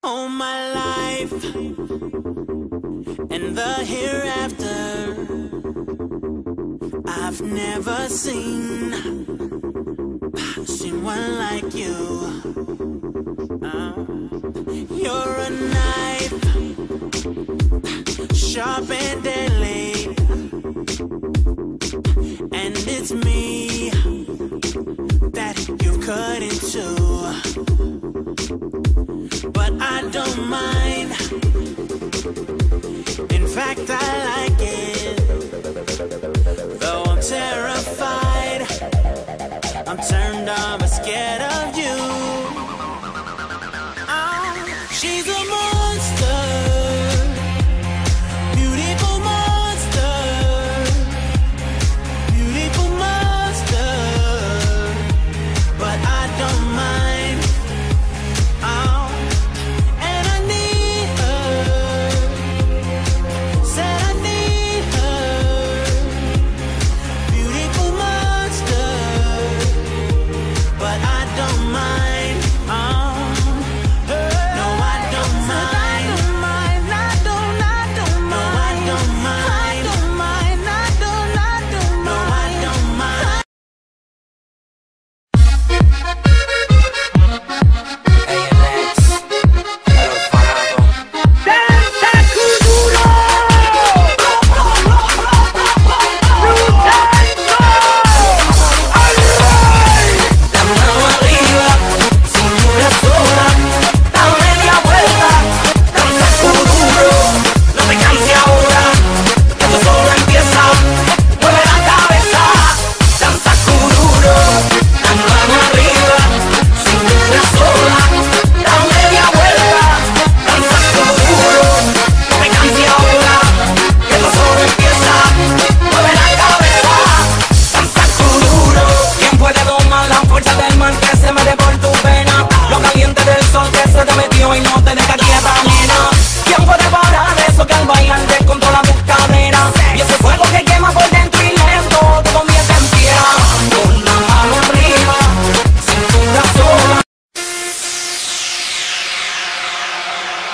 all my life and the hereafter. I've never seen one like you. You're a knife, sharp and deadly, and it's me that you cut into. But I don't mind, in fact I like it. Though I'm terrified, I'm turned on but scared of you. She's a monster, beautiful monster, beautiful monster. But I don't mind, and I need her. Said I need her, beautiful monster. But I don't mind, no I don't mind, I don't mind, no I don't mind, no I don't mind.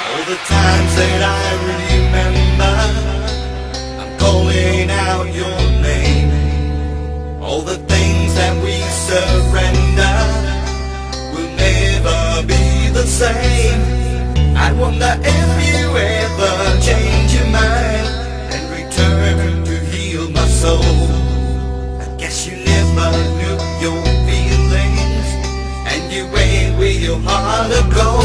All the times that I remember, I'm calling out your name. All the things that we surrender will never be the same. I wonder if you ever change your mind and return to heal my soul. I guess you never knew your feelings, and you went with your heart of gold.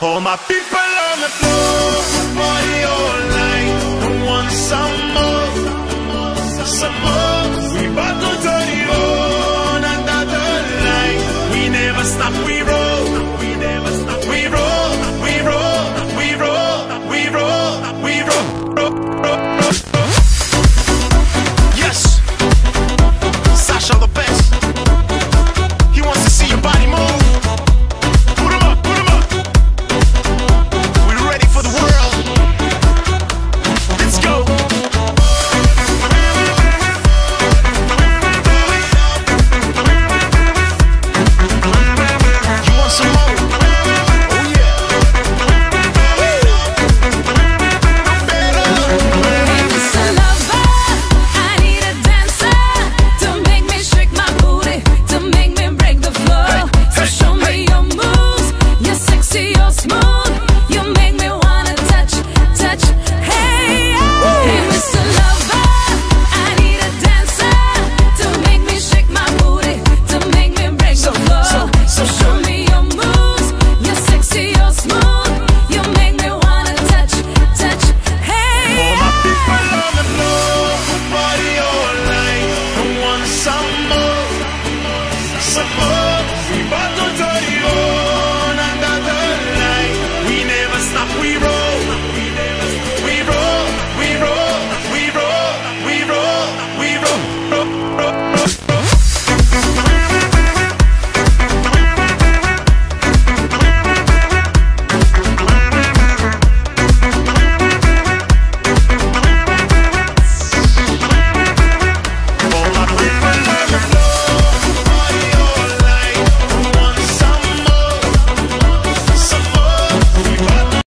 All my people on the floor, party all night. Don't want some more, some more. We bout to turn it on another night. We never stop, we roll, we never stop, we roll, we roll, we roll, we roll, we roll, roll. Yes, Sasha the best. He wants to see your body move. Put 'em up, put 'em up. For the world, let's go. We bought the